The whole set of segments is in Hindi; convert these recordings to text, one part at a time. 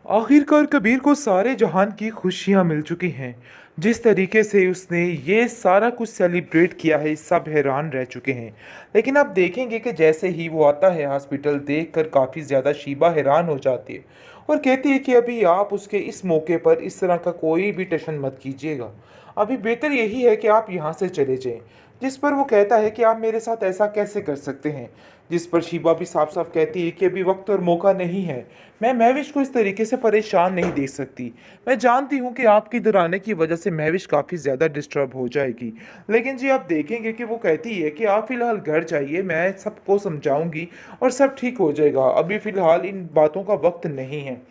आखिरकार कबीर को सारे जहान की खुशियां मिल चुकी हैं। जिस तरीके से उसने ये सारा कुछ सेलिब्रेट किया है, सब हैरान रह चुके हैं। लेकिन आप देखेंगे कि जैसे ही वो आता है हॉस्पिटल, देखकर काफ़ी ज़्यादा शीबा हैरान हो जाती है और कहती है कि अभी आप उसके इस मौके पर इस तरह का कोई भी टशन मत कीजिएगा। अभी बेहतर यही है कि आप यहाँ से चले जाएं। जिस पर वो कहता है कि आप मेरे साथ ऐसा कैसे कर सकते हैं। जिस पर शीबा भी साफ साफ कहती है कि अभी वक्त और मौका नहीं है। मैं महविश को इस तरीके से परेशान नहीं देख सकती। मैं जानती हूँ कि आपकी इधर आने की वजह से महविश काफ़ी ज़्यादा डिस्टर्ब हो जाएगी। लेकिन जी आप देखेंगे कि वो कहती है कि आप फ़िलहाल घर जाइए, मैं सबको समझाऊंगी और सब ठीक हो जाएगा। अभी फ़िलहाल इन बातों का वक्त नहीं है।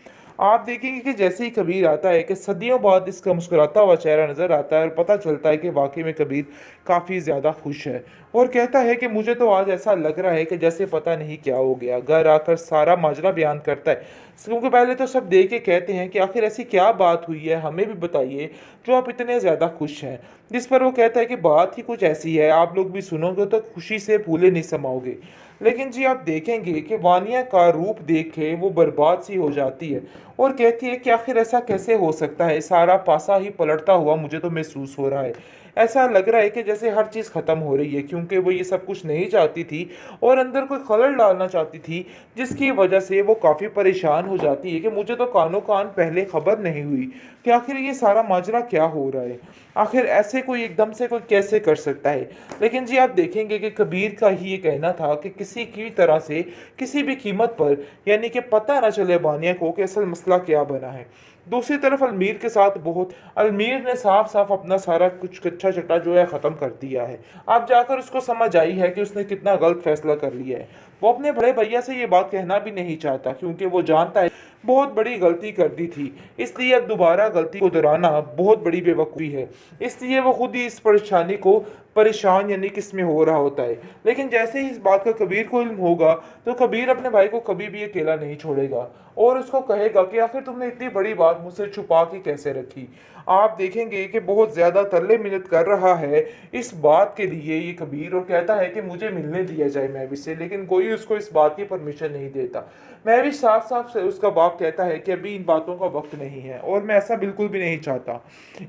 आप देखेंगे कि जैसे ही कबीर आता है कि सदियों बाद इसका मुस्कुराता हुआ चेहरा नज़र आता है और पता चलता है कि वाकई में कबीर काफ़ी ज़्यादा खुश है और कहता है कि मुझे तो आज ऐसा लग रहा है कि जैसे पता नहीं क्या हो गया। घर आकर सारा माजरा बयान करता है, क्योंकि पहले तो सब देख के कहते हैं कि आखिर ऐसी क्या बात हुई है, हमें भी बताइए जो आप इतने ज़्यादा खुश हैं। जिस पर वो कहता है कि बात ही कुछ ऐसी है, आप लोग भी सुनोगे तो खुशी से फूले नहीं समाओगे। लेकिन जी आप देखेंगे कि वानिया का रूप देख के वो बर्बाद सी हो जाती है और कहती है कि आखिर ऐसा कैसे हो सकता है, सारा पासा ही पलटता हुआ मुझे तो महसूस हो रहा है। ऐसा लग रहा है कि जैसे हर चीज़ ख़त्म हो रही है, क्योंकि वो ये सब कुछ नहीं चाहती थी और अंदर कोई खलल डालना चाहती थी, जिसकी वजह से वो काफ़ी परेशान हो जाती है कि मुझे तो कानो कान पहले खबर नहीं हुई कि आखिर ये सारा माजरा क्या हो रहा है। आखिर ऐसे कोई एकदम से कोई कैसे कर सकता है। लेकिन जी आप देखेंगे कि कबीर का ही ये कहना था कि किसी की तरह से किसी भी कीमत पर, यानी कि पता ना चले बानिया को कि असल मसला क्या बना है। दूसरी तरफ अलमीर के साथ बहुत अलमीर ने साफ साफ अपना सारा कुछ कच्चा चट्टा जो है ख़त्म कर दिया है। अब जाकर उसको समझ आई है कि उसने कितना गलत फैसला कर लिया है। वो अपने बड़े भैया से ये बात कहना भी नहीं चाहता, क्योंकि वो जानता है बहुत बड़ी गलती कर दी थी, इसलिए अब दोबारा गलती को दोहराना बहुत बड़ी बेवकूफ़ी है। इसलिए वो खुद ही इस परेशानी को परेशान यानी कि इसमें हो रहा होता है। लेकिन जैसे ही इस बात का कबीर को इल्म होगा, तो कबीर अपने भाई को कभी भी अकेला नहीं छोड़ेगा और उसको कहेगा कि आखिर तुमने इतनी बड़ी बात मुझसे छुपा के कैसे रखी। आप देखेंगे कि बहुत ज़्यादा तरले मिन्नत कर रहा है इस बात के लिए ये कबीर, और कहता है कि मुझे मिलने दिया जाए महविश से, लेकिन कोई उसको इस बात की परमिशन नहीं देता। महविश साफ साफ से उसका बाप कहता है कि अभी इन बातों का वक्त नहीं है और मैं ऐसा बिल्कुल भी नहीं चाहता।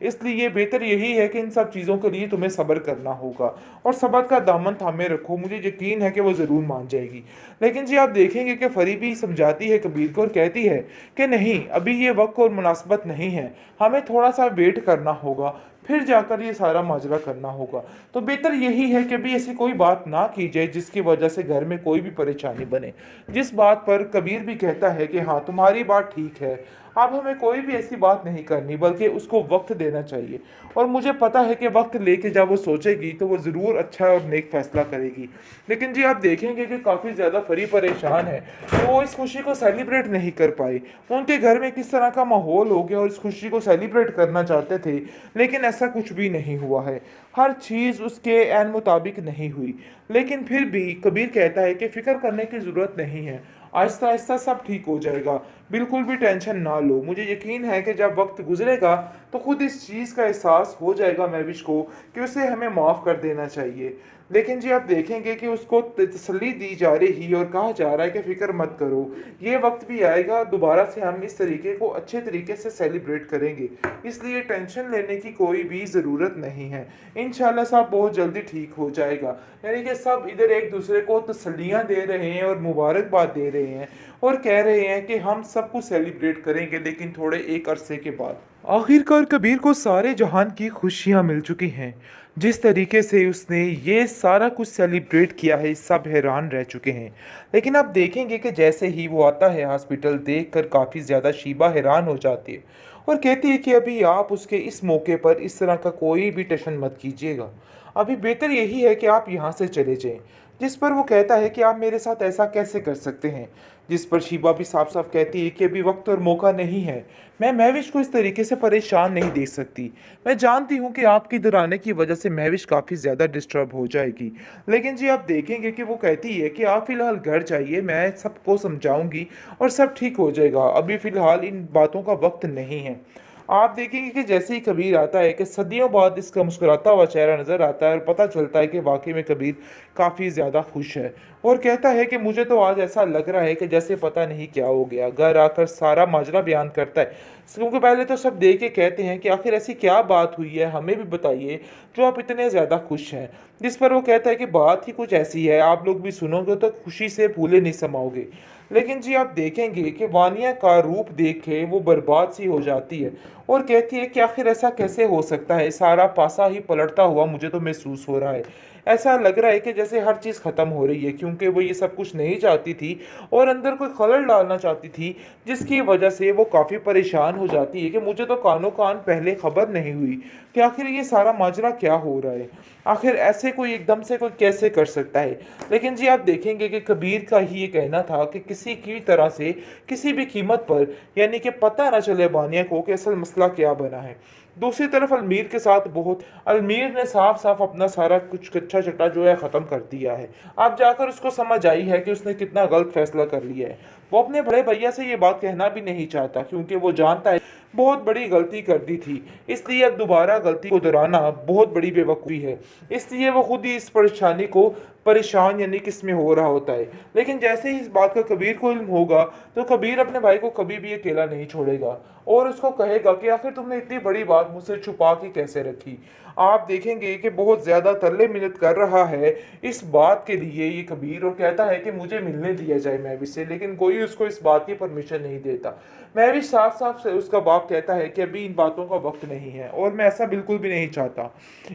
इसलिए बेहतर यही है कि इन सब चीज़ों के लिए तुम्हें सब्र करना होगा और सब्र का दामन थामे रखो, मुझे यकीन है कि वो ज़रूर मान जाएगी। लेकिन जी आप देखेंगे कि फरीबी समझाती है कबीर को और कहती है कि नहीं, अभी ये वक्त और मुनासबत नहीं है, हमें थोड़ा सा वेट करना होगा, फिर जाकर ये सारा माजरा करना होगा। तो बेहतर यही है कि अभी ऐसी कोई बात ना की जाए जिसकी वजह से घर में कोई भी परेशानी बने। जिस बात पर कबीर भी कहता है कि हाँ तुम्हारी बात ठीक है, अब हमें कोई भी ऐसी बात नहीं करनी, बल्कि उसको वक्त देना चाहिए और मुझे पता है कि वक्त लेके जब वो सोचेगी तो वो ज़रूर अच्छा और नेक फैसला करेगी। लेकिन जी आप देखेंगे कि काफ़ी ज़्यादा फरी परेशान है, तो वो इस खुशी को सेलिब्रेट नहीं कर पाए। उनके घर में किस तरह का माहौल हो गया और इस खुशी को सेलिब्रेट करना चाहते थे, लेकिन ऐसा कुछ भी नहीं हुआ है। हर चीज़ उसके ऐन मुताबिक नहीं हुई। लेकिन फिर भी कबीर कहता है कि फ़िक्र करने की ज़रूरत नहीं है, आहिस्ता आहिस्ता सब ठीक हो जाएगा, बिल्कुल भी टेंशन ना लो। मुझे यकीन है कि जब वक्त गुजरेगा तो खुद इस चीज़ का एहसास हो जाएगा महविश को कि उसे हमें माफ़ कर देना चाहिए। लेकिन जी आप देखेंगे कि उसको तसल्ली दी जा रही है और कहा जा रहा है कि फ़िक्र मत करो, ये वक्त भी आएगा, दोबारा से हम इस तरीके को अच्छे तरीके से सेलिब्रेट करेंगे, इसलिए टेंशन लेने की कोई भी ज़रूरत नहीं है। इंशाल्लाह सब बहुत जल्दी ठीक हो जाएगा। यानी कि सब इधर एक दूसरे को तसल्लियाँ दे रहे हैं और मुबारकबाद दे रहे हैं और कह रहे हैं कि हम सब कुछ सेलिब्रेट करेंगे, लेकिन थोड़े एक अरसे के बाद। आखिरकार कबीर को सारे जहान की खुशियां मिल चुकी हैं। जिस तरीके से उसने ये सारा कुछ सेलिब्रेट किया है, सब हैरान रह चुके हैं। लेकिन आप देखेंगे कि जैसे ही वो आता है हॉस्पिटल, देखकर काफ़ी ज़्यादा शीबा हैरान हो जाती है और कहती है कि अभी आप उसके इस मौके पर इस तरह का कोई भी टशन मत कीजिएगा। अभी बेहतर यही है कि आप यहाँ से चले जाएं। जिस पर वो कहता है कि आप मेरे साथ ऐसा कैसे कर सकते हैं। जिस पर शीबा भी साफ साफ कहती है कि अभी वक्त और मौका नहीं है। मैं महविश को इस तरीके से परेशान नहीं देख सकती। मैं जानती हूँ कि आपकी इधर आने की वजह से महविश काफ़ी ज़्यादा डिस्टर्ब हो जाएगी। लेकिन जी आप देखेंगे कि वो कहती है कि आप फ़िलहाल घर जाइए, मैं सबको समझाऊंगी और सब ठीक हो जाएगा। अभी फ़िलहाल इन बातों का वक्त नहीं है। आप देखेंगे कि जैसे ही कबीर आता है कि सदियों बाद इसका मुस्कुराता हुआ चेहरा नज़र आता है और पता चलता है कि वाक़ई में कबीर काफ़ी ज़्यादा खुश है और कहता है कि मुझे तो आज ऐसा लग रहा है कि जैसे पता नहीं क्या हो गया। घर आकर सारा माजरा बयान करता है। क्योंकि पहले तो सब देख के कहते हैं कि आखिर ऐसी क्या बात हुई है, हमें भी बताइए, जो आप इतने ज़्यादा खुश हैं। जिस पर वो कहता है कि बात ही कुछ ऐसी है, आप लोग भी सुनोगे तो खुशी से फूले नहीं समाओगे। लेकिन जी आप देखेंगे कि वानिया का रूप देख के वो बर्बाद सी हो जाती है और कहती है कि आखिर ऐसा कैसे हो सकता है, सारा पासा ही पलटता हुआ मुझे तो महसूस हो रहा है। ऐसा लग रहा है कि जैसे हर चीज़ ख़त्म हो रही है, क्योंकि वो ये सब कुछ नहीं चाहती थी और अंदर कोई खलल डालना चाहती थी, जिसकी वजह से वो काफ़ी परेशान हो जाती है कि मुझे तो कानो कान पहले खबर नहीं हुई कि आखिर ये सारा माजरा क्या हो रहा है। आखिर ऐसे कोई एकदम से कोई कैसे कर सकता है। लेकिन जी आप देखेंगे कि कबीर का ही ये कहना था कि किसी की तरह से, किसी भी कीमत पर, यानी कि पता ना चले बानिया को कि असल मसला क्या बना है। दूसरी तरफ अलमीर के साथ बहुत अलमीर ने साफ साफ अपना सारा कुछ कच्चा चट्टा जो है ख़त्म कर दिया है। अब जाकर उसको समझ आई है कि उसने कितना गलत फैसला कर लिया है। वो अपने बड़े भैया से ये बात कहना भी नहीं चाहता, क्योंकि वो जानता है बहुत बड़ी गलती कर दी थी, इसलिए अब दोबारा गलती को दोहराना बहुत बड़ी बेवकूफ़ी है। इसलिए वो खुद ही इस परेशानी को परेशान यानी कि इसमें हो रहा होता है। लेकिन जैसे ही इस बात का कबीर को इल्म होगा, तो कबीर अपने भाई को कभी भी अकेला नहीं छोड़ेगा और उसको कहेगा कि आखिर तुमने इतनी बड़ी बात मुझसे छुपा के कैसे रखी। आप देखेंगे कि बहुत ज़्यादा तरले मिन्नत कर रहा है इस बात के लिए ये कबीर, और कहता है कि मुझे मिलने दिया जाए महविश से, लेकिन कोई उसको इस बात की परमिशन नहीं देता। महविश साफ साफ से उसका बाप कहता है कि अभी इन बातों का वक्त नहीं है और मैं ऐसा बिल्कुल भी नहीं चाहता।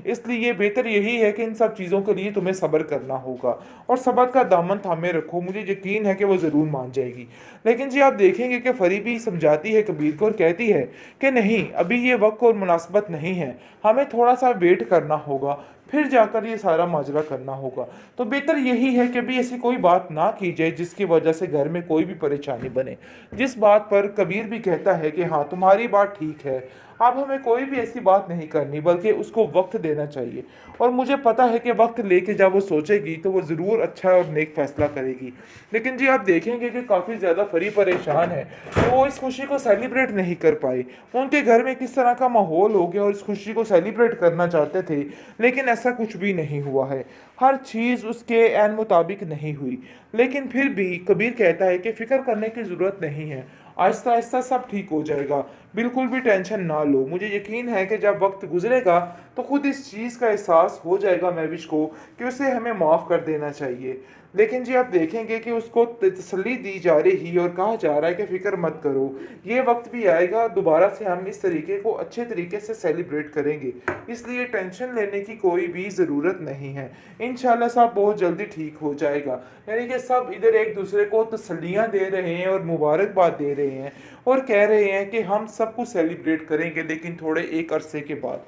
इसलिए बेहतर यही है कि इन सब चीज़ों के लिए तुम्हें सब्र करना होगा और सब्र का दामन थामे रखो, मुझे यकीन है कि वो ज़रूर मान जाएगी। लेकिन जी आप देखेंगे कि फरीबी समझाती है कबीर को और कहती है कि नहीं, अभी ये वक्त और मुनासबत नहीं है, हमें थोड़ा सा वेट करना होगा, फिर जाकर ये सारा माजरा करना होगा। तो बेहतर यही है कि अभी ऐसी कोई बात ना की जाए जिसकी वजह से घर में कोई भी परेशानी बने। जिस बात पर कबीर भी कहता है कि हाँ, तुम्हारी बात ठीक है, अब हमें कोई भी ऐसी बात नहीं करनी, बल्कि उसको वक्त देना चाहिए और मुझे पता है कि वक्त लेके जब वो सोचेगी तो वो ज़रूर अच्छा और नेक फैसला करेगी। लेकिन जी आप देखेंगे कि काफ़ी ज़्यादा फरी परेशान है कि वो इस खुशी को सेलिब्रेट नहीं कर पाए। उनके घर में किस तरह का माहौल हो गया और इस खुशी को सेलिब्रेट करना चाहते थे, लेकिन ऐसा कुछ भी नहीं हुआ है। हर चीज़ उसके ऐन मुताबिक नहीं हुई। लेकिन फिर भी कबीर कहता है कि फ़िक्र करने की ज़रूरत नहीं है, आहिस्ता आहिस्ता सब ठीक हो जाएगा, बिल्कुल भी टेंशन ना लो। मुझे यकीन है कि जब वक्त गुजरेगा तो खुद इस चीज़ का एहसास हो जाएगा महविश को कि उसे हमें माफ़ कर देना चाहिए। लेकिन जी आप देखेंगे कि उसको तसल्ली दी जा रही और कहा जा रहा है कि फ़िक्र मत करो, ये वक्त भी आएगा, दोबारा से हम इस तरीके को अच्छे तरीके से सेलिब्रेट करेंगे, इसलिए टेंशन लेने की कोई भी ज़रूरत नहीं है। इंशाल्लाह सब बहुत जल्दी ठीक हो जाएगा। यानी कि सब इधर एक दूसरे को तसल्लियाँ दे रहे हैं और मुबारकबाद दे रहे हैं और कह रहे हैं कि हम सब कुछ सेलिब्रेट करेंगे, लेकिन थोड़े एक अरसे के बाद।